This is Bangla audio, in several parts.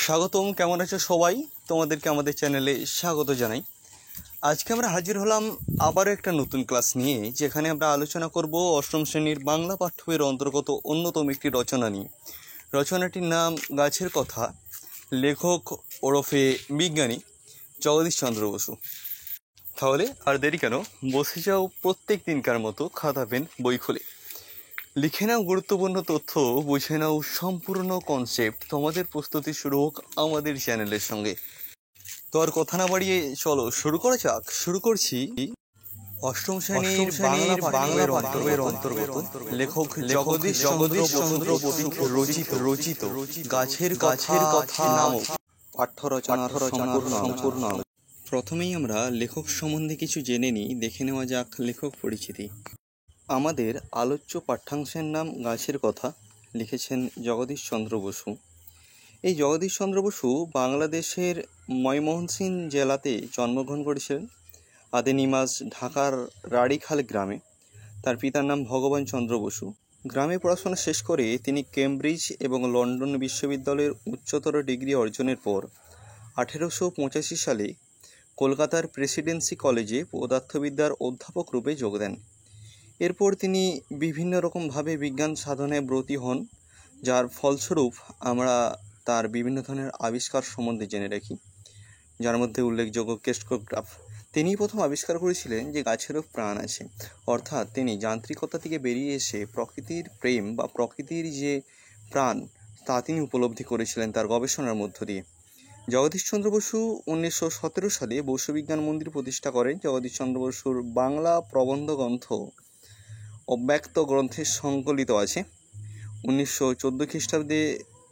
স্বাগতম। কেমন আছো সবাই? তোমাদেরকে আমাদের চ্যানেলে স্বাগত জানাই। আজকে আমরা হাজির হলাম আবারও একটা নতুন ক্লাস নিয়ে, যেখানে আমরা আলোচনা করব অষ্টম শ্রেণীর বাংলা পাঠ্য বইয়ের অন্তর্গত অন্যতম একটি রচনা নিয়ে। রচনাটির নাম গাছের কথা। লেখক ওরফে বিজ্ঞানী জগদীশ চন্দ্র বসু। তাহলে আর দেরি কেন, বসে যাও প্রত্যেক দিনকার মতো, খাতা পেন বই খুলে লিখে নাও গুরুত্বপূর্ণ তথ্য, বুঝে নাও সম্পূর্ণ কনসেপ্ট। তোমাদের প্রস্তুতি শুরু হোক আমাদের চ্যানেলের সঙ্গে। তো আর কথা না বাড়িয়ে চলো শুরু করা যাক। শুরু করছি অষ্টম শ্রেণীর বাংলা পাঠ্যের অন্তর্গত লেখক জগদীশ চন্দ্র বসু রচিত গাছের কথা নামক পাঠ্য রচনার সম্পূর্ণ। প্রথমেই আমরা লেখক সম্বন্ধে কিছু জেনে নিই, দেখে নেওয়া যাক লেখক পরিচিতি। আমাদের আলোচ্য পাঠ্যাংশের নাম গাছের কথা, লিখেছেন জগদীশ চন্দ্র বসু। এই জগদীশ চন্দ্র বসু বাংলাদেশের ময়মনসিংহ জেলাতে জন্মগ্রহণ করেছিলেন। আদি নিবাস ঢাকার রাড়িখাল গ্রামে। তার পিতার নাম ভগবান চন্দ্র বসু। গ্রামে পড়াশোনা শেষ করে তিনি কেমব্রিজ এবং লন্ডন বিশ্ববিদ্যালয়ের উচ্চতর ডিগ্রি অর্জনের পর 1885 সালে কলকাতার প্রেসিডেন্সি কলেজে পদার্থবিদ্যার অধ্যাপক রূপে যোগ দেন। এরপর তিনি বিভিন্ন রকমভাবে বিজ্ঞান সাধনায় ব্রতী হন, যার ফলস্বরূপ আমরা তার বিভিন্ন ধরনের আবিষ্কার সম্বন্ধে জেনে রাখি, যার মধ্যে উল্লেখযোগ্য ক্রেস্টোগ্রাফ। তিনিই প্রথম আবিষ্কার করেছিলেন যে গাছেরও প্রাণ আছে, অর্থাৎ তিনি যান্ত্রিকতা থেকে বেরিয়ে এসে প্রকৃতির প্রেম বা প্রকৃতির যে প্রাণ তা তিনি উপলব্ধি করেছিলেন তার গবেষণার মধ্য দিয়ে। জগদীশচন্দ্র বসু 1917 সালে বসু বিজ্ঞান মন্দির প্রতিষ্ঠা করেন। জগদীশচন্দ্র বসুর বাংলা প্রবন্ধ গ্রন্থ অব্যক্ত গ্রন্থের সংকলিত আছে। 1914 খ্রিস্টাব্দে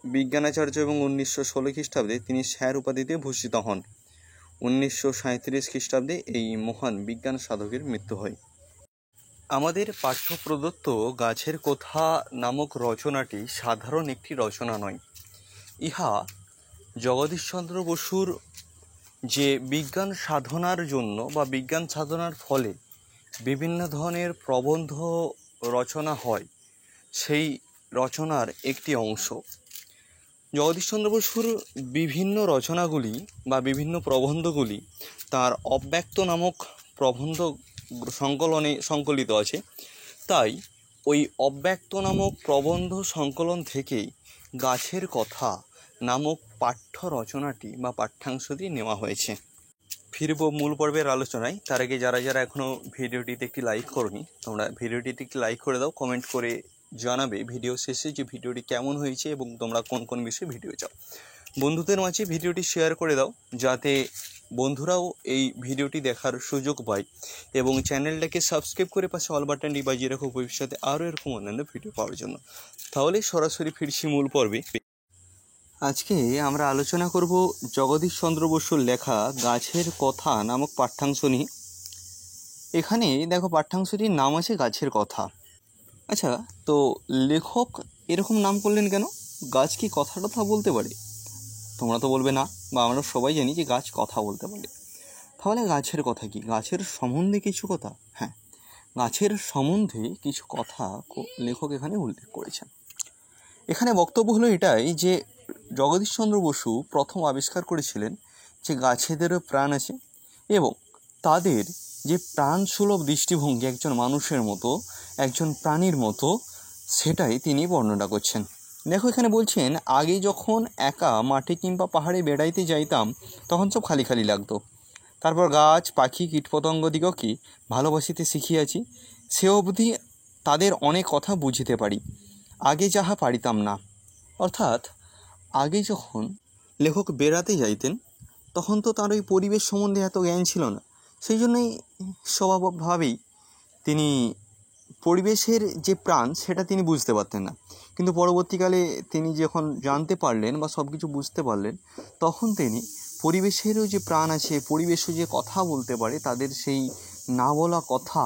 বিজ্ঞানাচার্য এবং 1916 খ্রিস্টাব্দে তিনি স্যার উপাধিতে ভূষিত হন। 1937 খ্রিস্টাব্দে এই মহান বিজ্ঞান সাধকের মৃত্যু হয়। আমাদের পাঠ্য প্রদত্ত গাছের কথা নামক রচনাটি সাধারণ একটি রচনা নয়। ইহা জগদীশচন্দ্র বসুর যে বিজ্ঞান সাধনার জন্য বা বিজ্ঞান সাধনার ফলে বিভিন্ন ধরনের প্রবন্ধ রচনা হয়, সেই রচনার একটি অংশ। জগদীশচন্দ্র বসুর বিভিন্ন রচনাগুলি বা বিভিন্ন প্রবন্ধগুলি তার অব্যক্ত নামক প্রবন্ধ সংকলনে সংকলিত আছে। তাই ওই অব্যক্ত নামক প্রবন্ধ সংকলন থেকেই গাছের কথা নামক পাঠ্য রচনাটি বা পাঠ্যাংশটি নেওয়া হয়েছে। ফিরব মূল পর্বের আলোচনায়। তার আগে যারা এখনও ভিডিওটিতে একটি লাইক করনি, তোমরা ভিডিওটিতে একটি লাইক করে দাও। কমেন্ট করে জানাবে ভিডিও শেষে যে ভিডিওটি কেমন হয়েছে এবং তোমরা কোন কোন বিষয়ে ভিডিও চাও। বন্ধুদের মাঝে ভিডিওটি শেয়ার করে দাও, যাতে বন্ধুরাও এই ভিডিওটি দেখার সুযোগ পায়, এবং চ্যানেলটাকে সাবস্ক্রাইব করে পাশে অল বাটনটি বাজিয়ে রাখো ভবিষ্যতে আরও এরকম অন্যান্য ভিডিও পাওয়ার জন্য। তাহলে সরাসরি ফিরছি মূল পর্বে। আজকে আমরা আলোচনা করব জগদীশচন্দ্র বসুর লেখা গাছের কথা নামক পাঠ্যাংশ নিয়ে। এখানে দেখো পাঠ্যাংশটির নাম আছে গাছের কথা। আচ্ছা, তো লেখক এরকম নাম করলেন কেন? গাছ কি কথা বলতে পারে? তোমরা তো বলবে না, বা আমরা সবাই জানি যে গাছ কথা বলতে পারে। তাহলে গাছের কথা কি? গাছের সম্বন্ধে কিছু কথা? হ্যাঁ, গাছের সম্বন্ধে কিছু কথা লেখক এখানে উল্লেখ করেছেন। এখানে বক্তব্য হলো এটাই যে জগদীশচন্দ্র বসু প্রথম আবিষ্কার করেছিলেন যে গাছেদেরও প্রাণ আছে, এবং তাদের যে প্রাণসুলভ দৃষ্টিভঙ্গি একজন মানুষের মতো, একজন প্রাণীর মতো, সেটাই তিনি বর্ণনা করছেন। দেখো এখানে বলছেন, আগে যখন একা মাঠে কিংবা পাহাড়ে বেড়াইতে যাইতাম তখন সব খালি খালি লাগতো। তারপর গাছ পাখি কীটপতঙ্গ দিগকে ভালোবাসিতে শিখিয়াছি, সে অবধি তাদের অনেক কথা বুঝিতে পারি, আগে যাহা পারিতাম না। অর্থাৎ আগে যখন লেখক বেড়াতে যাইতেন তখন তো তার ওই পরিবেশ সম্বন্ধে এত জ্ঞান ছিল না, সেই জন্যই স্বভাবভাবেই তিনি পরিবেশের যে প্রাণ সেটা তিনি বুঝতে পারতেন না। কিন্তু পরবর্তীকালে তিনি যখন জানতে পারলেন বা সব কিছু বুঝতে পারলেন, তখন তিনি পরিবেশেরও যে প্রাণ আছে, পরিবেশও যে কথা বলতে পারে, তাদের সেই না বলা কথা,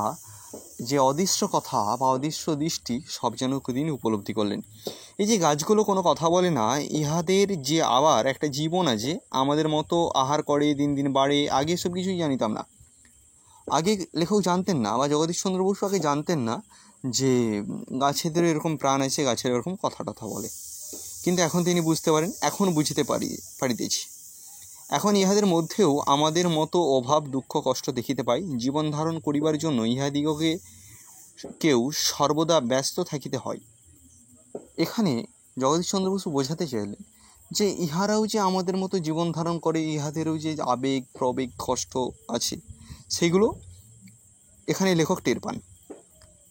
যে অদৃশ্য কথা বা অদৃশ্য দৃষ্টি, সব যেন তিনি উপলব্ধি করলেন। এই যে গাছগুলো কোনো কথা বলে না, ইহাদের যে আবার একটা জীবন আছে, আমাদের মতো আহার করে, দিন দিন বাড়ে, আগে সব কিছুই জানিতাম না। আগে লেখক জানতেন না, বা জগদীশচন্দ্র বসু আগে জানতেন না যে গাছেদের এরকম প্রাণ আছে, গাছের এরকম কথা বলে। কিন্তু এখন তিনি বুঝতে পারেন, এখন বুঝিতে পারিতেছি। এখন ইহাদের মধ্যেও আমাদের মতো অভাব দুঃখ কষ্ট দেখিতে পাই। জীবন ধারণ করিবার জন্য ইহাদিগকে কেউ সর্বদা ব্যস্ত থাকিতে হয়। এখানে জগদীশচন্দ্র বসু বোঝাতে চাইলেন যে ইহারাও যে আমাদের মতো জীবন ধারণ করে, ইহাদেরও যে আবেগ প্রবেগ কষ্ট আছে, সেগুলো এখানে লেখক টের পান।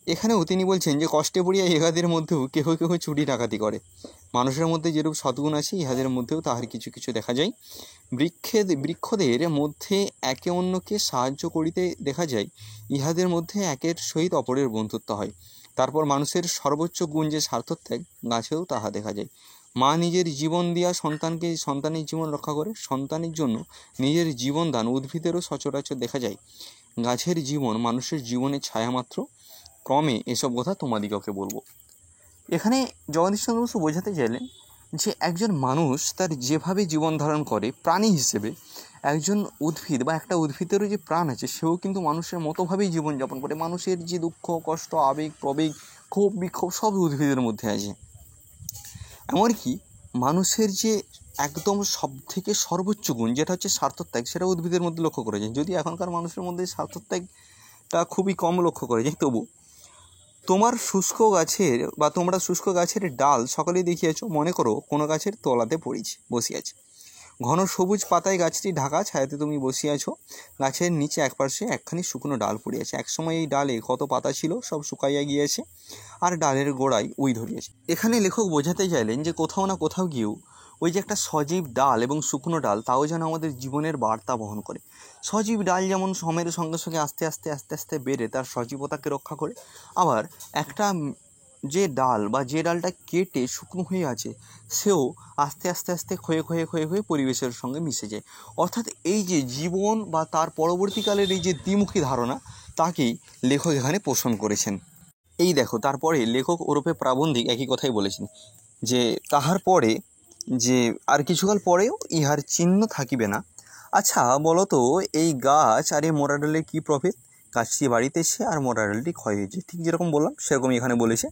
এখানেও তিনি বলছেন যে কষ্টে পড়িয়া ইহাদের মধ্যেও কেহ কেহ চুরি ডাকাতি করে। মানুষের মধ্যে যেরূপ সদ্গুণ আছে, ইহাদের মধ্যেও তাহার কিছু কিছু দেখা যায়। বৃক্ষদের মধ্যে একে অন্যকে সাহায্য করিতে দেখা যায়, ইহাদের মধ্যে একের সহিত অপরের বন্ধুত্ব হয়। তারপর মানুষের সর্বোচ্চ গুণ যে স্বার্থত্যাগ, গাছেও তাহা দেখা যায়। মা নিজের জীবন দিয়া সন্তানের জীবন রক্ষা করে, সন্তানের জন্য নিজের জীবন দান উদ্ভিদেরও সচরাচর দেখা যায়। গাছের জীবন মানুষের জীবনের ছায়ামাত্র। ক্রমে এসব কথা তোমাদিগকে বলবো। এখানে জগদীশচন্দ্র বসু বোঝাতে চাইলেন যে একজন মানুষ তার যেভাবে জীবন ধারণ করে প্রাণী হিসেবে, একজন উদ্ভিদ বা একটা উদ্ভিদেরও যে প্রাণ আছে, সেও কিন্তু মানুষের মতোভাবেই জীবনযাপন করে। মানুষের যে দুঃখ কষ্ট আবেগ প্রবেগ ক্ষোভ বিক্ষোভ সব উদ্ভিদের মধ্যে আছে। এমনকি মানুষের যে একদম সব থেকে সর্বোচ্চ গুণ যেটা হচ্ছে স্বার্থত্যাগ, সেটা উদ্ভিদের মধ্যে লক্ষ্য করা যায়। যদি এখনকার মানুষের মধ্যে স্বার্থত্যাগটা খুবই কম লক্ষ্য করা যায়, তবু তোমরা শুষ্ক গাছের ডাল সকলেই দেখিয়াছ। মনে করো কোনো গাছের তলাতে বসিয়াছে, ঘন সবুজ পাতায় গাছটি ঢাকা, ছায়াতে তুমি বসিয়াছ। গাছের নিচে একপাশে একখানি শুকনো ডাল পড়িয়াছে। একসময় এই ডালে কত পাতা ছিল, সব শুকাইয়া গিয়েছে, আর ডালের গোড়ায় উই ধরিয়াছে। এখানে লেখক বোঝাতে চাইলেন যে কোথাও না কোথাও গিয়েও ওই যে একটা সজীব ডাল এবং শুকনো ডাল, তাও যেন আমাদের জীবনের বার্তা বহন করে। সজীব ডাল যেমন সময়ের সঙ্গে সঙ্গে আস্তে আস্তে বেড়ে তার সজীবতাকে রক্ষা করে, আবার একটা যে ডাল বা যে ডালটা কেটে শুকনো হয়ে আছে, সেও আস্তে আস্তে ক্ষয়ে পরিবেশের সঙ্গে মিশে যায়। অর্থাৎ এই যে জীবন বা তার পরবর্তীকালের এই যে দ্বিমুখী ধারণা, তাকেই লেখক এখানে পোষণ করেছেন। এই দেখো, তারপরে লেখক ওরূপে প্রাবন্ধিক একই কথাই বলেছেন যে তাহার পরে যে আর কিছুকাল পরেও ইহার চিহ্ন থাকিবে না। আচ্ছা বলো তো, এই গাছ আর এই মোটা ডালের কী প্রভেদ? গাছটি বাড়িতেছে আর মোটা ডালটি ক্ষয় হয়েছে, ঠিক যেরকম বললাম সেরকমই এখানে বলেছে।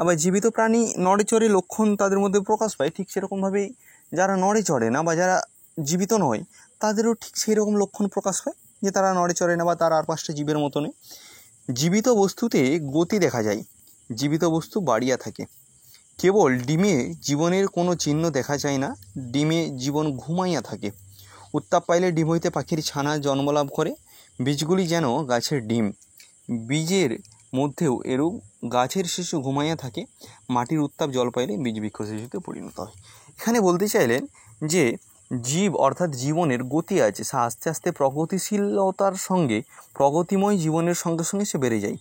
আবার জীবিত প্রাণী নড়ে চড়ে লক্ষণ তাদের মধ্যে প্রকাশ পায়, ঠিক সেরকমভাবেই যারা নড়ে চড়ে না বা যারা জীবিত নয়, তাদেরও ঠিক সেই রকম লক্ষণ প্রকাশ পায় যে তারা নড়ে চড়ে না বা তারা আর পাঁচটা জীবের মতো নেই। জীবিত বস্তুতে গতি দেখা যায়, জীবিত বস্তু বাড়িয়া থাকে। কেবল ডিমে জীবনের কোনো চিহ্ন দেখা যায় না, ডিমে জীবন ঘুমাইয়া থাকে। উত্তাপ পাইলে ডিম হইতে পাখির ছানা জন্মলাভ করে। বীজগুলি যেন গাছের ডিম, বীজের মধ্যেও এরূপ গাছের শিশু ঘুমাইয়া থাকে। মাটির উত্তাপ জল পাইলে বীজ বৃক্ষ শিশুতে পরিণত হয়। এখানে বলতে চাইলেন যে জীব অর্থাৎ জীবনের গতি আছে, সে আস্তে আস্তে প্রগতিশীলতার সঙ্গে প্রগতিময় জীবনের সঙ্গে সঙ্গে সে বেড়ে যায়।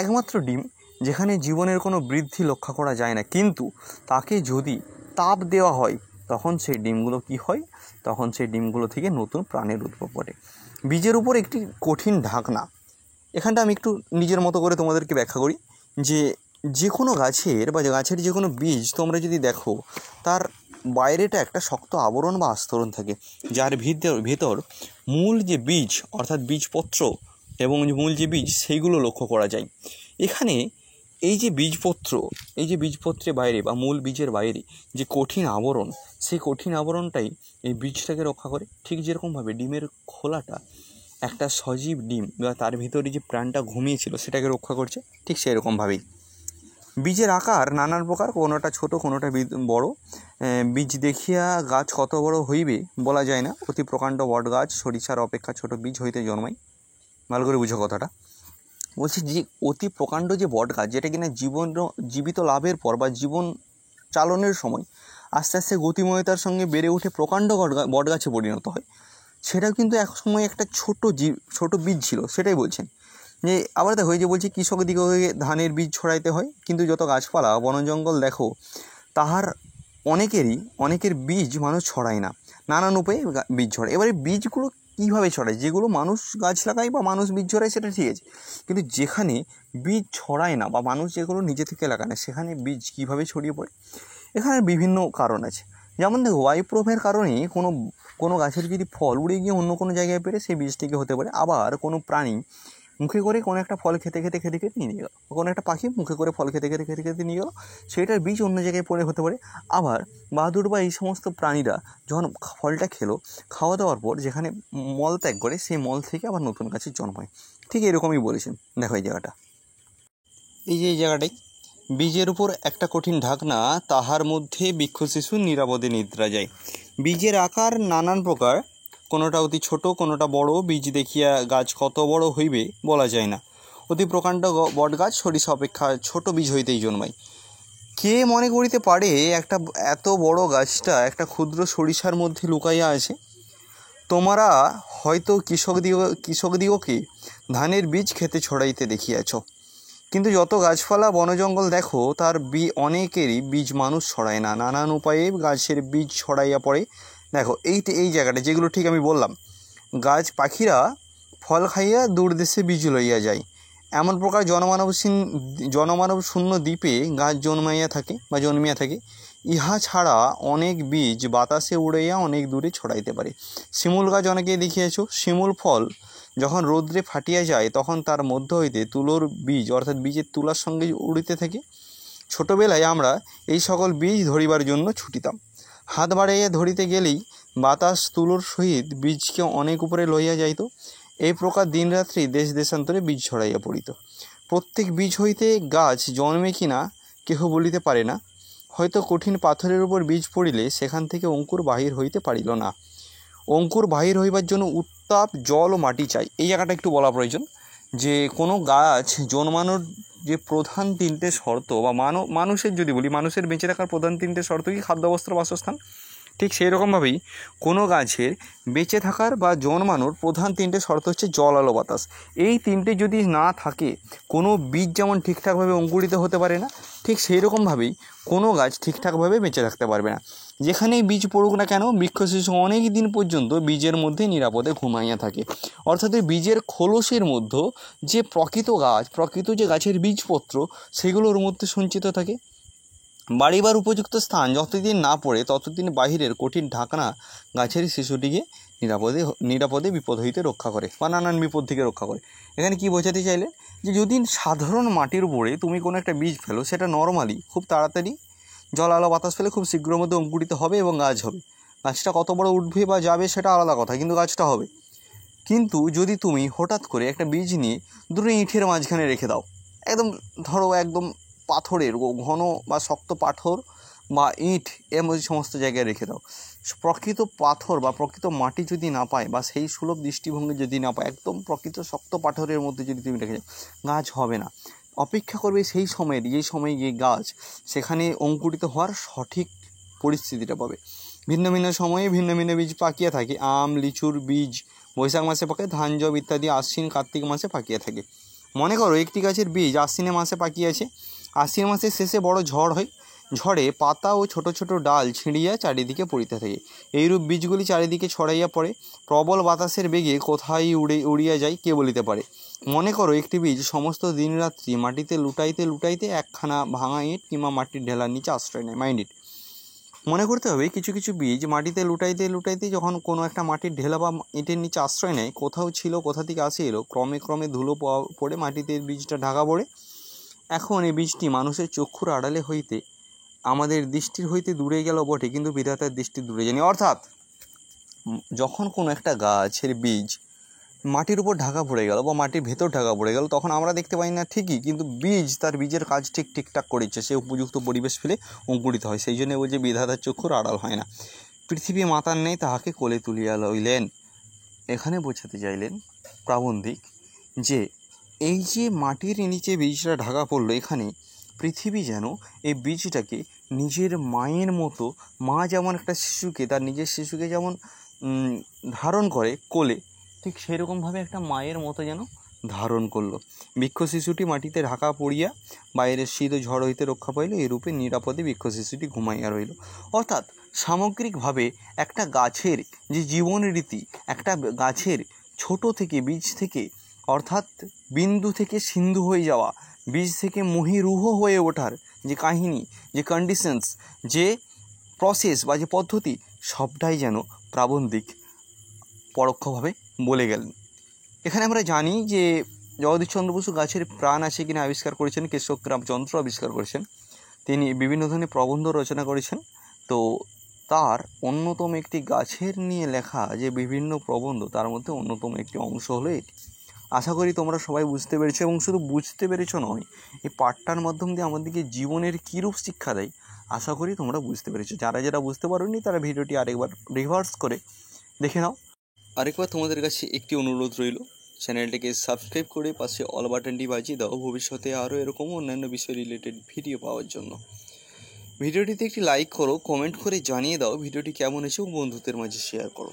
একমাত্র ডিম, যেখানে জীবনের কোনো বৃদ্ধি লক্ষ্য করা যায় না, কিন্তু তাকে যদি তাপ দেওয়া হয় তখন সেই ডিমগুলো কি হয়? তখন সেই ডিমগুলো থেকে নতুন প্রাণের উদ্ভব ঘটে। বীজের উপর একটি কঠিন ঢাকনা। এখানটা আমি একটু নিজের মতো করে তোমাদেরকে ব্যাখ্যা করি যে কোনো গাছের বা গাছের যে কোনো বীজ তোমরা যদি দেখো, তার বাইরেটা একটা শক্ত আবরণ বা আস্তরণ থাকে, যার ভেতর মূল যে বীজ অর্থাৎ বীজপত্র এবং মূল যে বীজ সেইগুলো লক্ষ্য করা যায়। এখানে এই যে বীজপত্রের বাইরে বা মূল বীজের বাইরে যে কঠিন আবরণ, সেই কঠিন আবরণটাই এই বীজটাকে রক্ষা করে। ঠিক যেরকমভাবে ডিমের খোলাটা একটা সজীব ডিম বা তার ভিতরে যে প্রাণটা ঘুমিয়েছিল সেটাকে রক্ষা করছে, ঠিক সেরকমভাবেই বীজের আকার নানান প্রকার, কোনোটা ছোট কোনোটা বড়। বীজ দেখিয়া গাছ কত বড় হইবে বলা যায় না। অতি প্রকাণ্ড বট গাছ সরিষার অপেক্ষা ছোট বীজ হইতে জন্মায়। ভালো করে বুঝো কথাটা। বলছি যে অতি প্রকাণ্ড যে বট গাছ, যেটা কিনা জীবিত লাভের পর বা জীবন চালনের সময় আস্তে আস্তে গতিময়তার সঙ্গে বেড়ে উঠে প্রকাণ্ড বট গাছে পরিণত হয়, সেটাও কিন্তু এক সময় একটা ছোট বীজ ছিল, সেটাই বলছেন। যে আবার দেখো, এই যে বলছি কৃষক দিগকে ধানের বীজ ছড়াইতে হয়, কিন্তু যত গাছপালা বন জঙ্গল দেখো, তাহার অনেকের বীজ মানুষ ছড়ায় না, নানান উপায়ে বীজ ছড়ায়। এবারে বীজগুলো কীভাবে ছড়ায়? যেগুলো মানুষ গাছ লাগায় বা মানুষ বীজ ছড়ায় সেটা ঠিক আছে, কিন্তু যেখানে বীজ ছড়ায় না বা মানুষ যেগুলো নিজে থেকে লাগায় না, সেখানে বীজ কীভাবে ছড়িয়ে পড়ে? এখানে বিভিন্ন কারণ আছে। যেমন দেখো, বায়ুপ্রবাহের কারণে কোনো গাছের যদি ফল উড়ে গিয়ে অন্য কোনো জায়গায় পেরে সেই বীজ থেকে হতে পারে। আবার কোনো প্রাণী মুখে করে কোনো একটা ফল খেতে খেতে খেতে খেতে নিয়ে গেল, কোনো একটা পাখি মুখে করে ফল খেতে খেতে খেতে খেতে নিয়ে গেল, সেটার বীজ অন্য জায়গায় পড়ে হতে পারে। আবার বাদুড় বা এই সমস্ত প্রাণীরা যখন ফলটা খেলো, খাওয়া দাওয়ার পর যেখানে মল ত্যাগ করে, সেই মল থেকে আবার নতুন গাছের জন্ম হয়। ঠিক এরকমই বলেছেন। দেখো এই জায়গাটা, এই যে এই জায়গাটাই, বীজের উপর একটা কঠিন ঢাকনা, তাহার মধ্যে বৃক্ষ শিশু নিরাপদে নিদ্রা যায়। বীজের আকার নানান প্রকার, কোনোটা অতি ছোট, কোনোটা বড়। বীজ দেখিয়া গাছ কত বড় হইবে বলা যায় না। অতি প্রকাণ্ড বট গাছ সরিষা অপেক্ষা ছোট বীজ হইতেই জন্মায়। কে মনে করিতে পারে একটা এত বড় গাছটা একটা ক্ষুদ্র সরিষার মধ্যে লুকাইয়া আছে? তোমরা হয়তো কৃষকদিগকে ধানের বীজ খেতে ছড়াইতে দেখিয়াছ, কিন্তু যত গাছপালা বনজঙ্গল দেখো, তার অনেকেরই বীজ মানুষ ছড়ায় না, নানান উপায়ে গাছের বীজ ছড়াইয়া পড়ে। দেখো এই জায়গাটা যেগুলো ঠিক আমি বললাম, গাছ পাখিরা ফল খাইয়া দূর দেশে বীজ লইয়া যায়। এমন প্রকার জনমানব শূন্য দ্বীপে গাছ জন্মিয়া থাকে। ইহা ছাড়া অনেক বীজ বাতাসে উড়াইয়া অনেক দূরে ছড়াইতে পারে। শিমুল গাছ অনেকেই দেখিয়াছ। শিমুল ফল যখন রৌদ্রে ফাটিয়া যায়, তখন তার মধ্য হইতে তুলোর বীজ, অর্থাৎ বীজের তুলার সঙ্গে উড়িতে থাকে। ছোটোবেলায় আমরা এই সকল বীজ ধরিবার জন্য ছুটিতাম। হাত বাড়াইয়া ধরিতে গেলেই বাতাস তুলোর সহিত বীজকে অনেক উপরে লইয়া যাইত। এই প্রকার দিনরাত্রি দেশ দেশান্তরে বীজ ছড়াইয়া পড়িত। প্রত্যেক বীজ হইতে গাছ জন্মে কিনা কেহ বলিতে পারে না। হয়তো কঠিন পাথরের উপর বীজ পড়িলে সেখান থেকে অঙ্কুর বাহির হইতে পারিল না। অঙ্কুর বাহির হইবার জন্য উত্তাপ, জল ও মাটি চাই। এই জায়গাটা একটু বলা প্রয়োজন যে কোনো গাছ জন্মানোর যে প্রধান তিনটে শর্ত, বা মানুষের যদি বলি, মানুষের বেঁচে থাকার প্রধান তিনটে শর্ত কি? খাদ্য, বস্ত্র, বাসস্থান। ঠিক সেই রকমভাবেই কোনো গাছের বেঁচে থাকার বা জন্মানোর প্রধান তিনটে শর্ত হচ্ছে জল, আলো, বাতাস। এই তিনটে যদি না থাকে, কোনো বীজ যেমন ঠিকঠাকভাবে অঙ্কুরিত হতে পারে না, ঠিক সেই রকমভাবেই কোনো গাছ ঠিকঠাকভাবে বেঁচে থাকতে পারবে না। যেখানেই বীজ পড়ুক না কেন, বৃক্ষ শিশু অনেক দিন পর্যন্ত বীজের মধ্যে নিরাপদে ঘুমাইয়া থাকে। অর্থাৎ বীজের খোলসের মধ্যে যে প্রকৃত যে গাছের বীজপত্র, সেগুলোর মধ্যে সঞ্চিত থাকে। বাড়িবার উপযুক্ত স্থান যতদিন না পড়ে, ততদিন বাহিরের কঠিন ঢাকনা গাছের শিশুটিকে নিরাপদে বিপদ হইতে রক্ষা করে, বা নানান বিপদ থেকে রক্ষা করে। এখানে কি বোঝাতে চাইলে, যে যদি সাধারণ মাটির উপরে তুমি কোনো একটা বীজ ফেলো, সেটা নর্মালি খুব তাড়াতাড়ি জল, আলো, বাতাস ফেলে খুব শীঘ্রের মধ্যে অঙ্কুরিত হবে এবং গাছ হবে। গাছটা কত বড় উঠবে বা যাবে সেটা আলাদা কথা, কিন্তু গাছটা হবে। কিন্তু যদি তুমি হঠাৎ করে একটা বীজ নিয়ে দুটো ইঁটের মাঝখানে রেখে দাও, একদম পাথরের ঘন বা শক্ত পাথর বা ইঁট সমস্ত জায়গায় রেখে দাও, প্রকৃত পাথর বা প্রকৃত মাটি যদি না পায়, বা সেই সুলভ দৃষ্টিভঙ্গি যদি না পায়, একদম প্রকৃত শক্ত পাথরের মধ্যে যদি তুমি রেখে যাও, গাছ হবে না। অপেক্ষা করবে সেই সময়ের, যেই সময়ে গিয়ে গাছ সেখানে অঙ্কুরিত হওয়ার সঠিক পরিস্থিতিটা পাবে। ভিন্ন ভিন্ন সময়ে ভিন্ন ভিন্ন বীজ পাকিয়ে থাকে। আম, লিচুর বীজ বৈশাখ মাসে পাকে, ধান, জব ইত্যাদি আশ্বিন, কার্তিক মাসে পাকিয়ে থাকে। মনে করো একটি গাছের বীজ আশ্বিনে মাসে পাকিয়েছে। আশ্বিন মাসের শেষে বড় ঝড় হয়। ঝড়ে পাতা ও ছোট ছোট ডাল ছিঁড়িয়া চারিদিকে পড়িতে থাকে। এইরূপ বীজগুলি চারিদিকে ছড়াইয়া পড়ে। প্রবল বাতাসের বেগে কোথায় উড়িয়া যায় কে বলিতে পারে। মনে করো একটি বীজ সমস্ত দিনরাত্রি মাটিতে লুটাইতে লুটাইতে একখানা ভাঙা ইঁট কিংবা মাটির ঢেলার নিচে আশ্রয় নেয়। Mind it. মনে করতে হবে কিছু কিছু বীজ মাটিতে লুটাইতে লুটাইতে যখন কোনো একটা মাটির ঢেলা বা ইঁটের নিচে আশ্রয় নেয়, কোথাও ছিল, কোথা থেকে আসে এলো, ক্রমে ক্রমে ধুলো পড়ে মাটিতে বীজটা ঢাকা পড়ে। এখন এই বীজটি মানুষের চক্ষুর আড়ালে হইতে আমাদের দৃষ্টির হইতে দূরে গেল বটে, কিন্তু বিধাতার দৃষ্টি দূরে যায়নি। অর্থাৎ যখন কোনো একটা গাছের বীজ মাটির উপর ঢাকা পড়ে গেল বা মাটির ভেতর ঢাকা পড়ে গেল, তখন আমরা দেখতে পাই না ঠিকই, কিন্তু বীজ তার বীজের কাজ ঠিকঠাক করেছে, সে উপযুক্ত পরিবেশ পেলে অঙ্কুরিত হয়। সেই জন্য বলছে বিধাতার চক্ষুর আড়াল হয় না। পৃথিবী মাতার নেই, তাহাকে কোলে তুলিয়া লইলেন। এখানে বোঝাতে চাইলেন প্রাবন্ধিক যে এই যে মাটির নিচে বীজটা ঢাকা পড়লো, এখানে পৃথিবী যেন এই বীজটাকে নিজের মায়ের মতো, মা যেমন একটা শিশুকে, তার নিজের শিশুকে যেমন ধারণ করে কোলে, ঠিক সেরকমভাবে একটা মায়ের মতো যেন ধারণ করলো। বৃক্ষ শিশুটি মাটিতে ঢাকা পড়িয়া বাইরের শীত ও ঝড় হইতে রক্ষা পাইল। এরূপে নিরাপদে বৃক্ষ শিশুটি ঘুমাইয়া রইল। অর্থাৎ সামগ্রিকভাবে একটা গাছের যে জীবন রীতি, একটা গাছের ছোট থেকে, বীজ থেকে, অর্থাৎ বিন্দু থেকে সিন্ধু হয়ে যাওয়া, বীজ থেকে মহীরুহ হয়ে ওঠার যে কাহিনী, যে কন্ডিশনস, যে প্রসেস বা যে পদ্ধতি, সবটাই যেন প্রাবন্ধিক পরোক্ষভাবে বলে গেলেন। এখানে আমরা জানি যে জগদীশচন্দ্র বসু গাছের প্রাণ আছে কিনা আবিষ্কার করেছেন, কেশবগ্রাম যন্ত্র আবিষ্কার করেছেন, তিনি বিভিন্ন ধরনের প্রবন্ধ রচনা করেছেন। তো তার অন্যতম একটি গাছের নিয়ে লেখা যে বিভিন্ন প্রবন্ধ, তার মধ্যে অন্যতম একটি অংশ হলো এটি। আশা করি তোমরা সবাই বুঝতে পেরেছো, এবং শুধু বুঝতে পেরেছো নয়, এই পাঠটার মাধ্যম দিয়ে আমাদেরকে জীবনের কীরূপ শিক্ষা দেয় আশা করি তোমরা বুঝতে পেরেছো। যারা যারা বুঝতে পারোনি তারা ভিডিওটি আরেকবার রিভার্স করে দেখে নাও। আরেকবার তোমাদের কাছে একটি অনুরোধ রইল, চ্যানেলটিকে সাবস্ক্রাইব করে পাশে অল বাটনটি বাজিয়ে দাও ভবিষ্যতে আরও এরকম অন্যান্য বিষয় রিলেটেড ভিডিও পাওয়ার জন্য। ভিডিওটিতে একটি লাইক করো, কমেন্ট করে জানিয়ে দাও ভিডিওটি কেমন হয়েছে এবং বন্ধুদের মাঝে শেয়ার করো।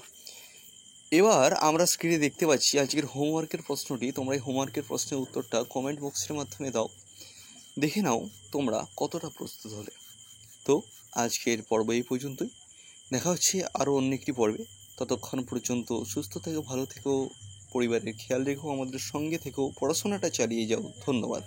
এবার আমরা স্ক্রিনে দেখতে পাচ্ছি আজকের হোমওয়ার্কের প্রশ্নটি। তোমরা এই হোমওয়ার্কের প্রশ্নের উত্তরটা কমেন্ট বক্সের মাধ্যমে দাও, দেখে নাও তোমরা কতটা প্রস্তুত হলে। তো আজকের পর্ব এই পর্যন্তই, দেখা হচ্ছে আরও অন্য একটি পর্বে। ততক্ষণ পর্যন্ত সুস্থ থেকো, ভালো থেকো, পরিবারের খেয়াল রেখো, আমাদের সঙ্গে থেকো, পড়াশোনাটা চালিয়ে যাও। ধন্যবাদ।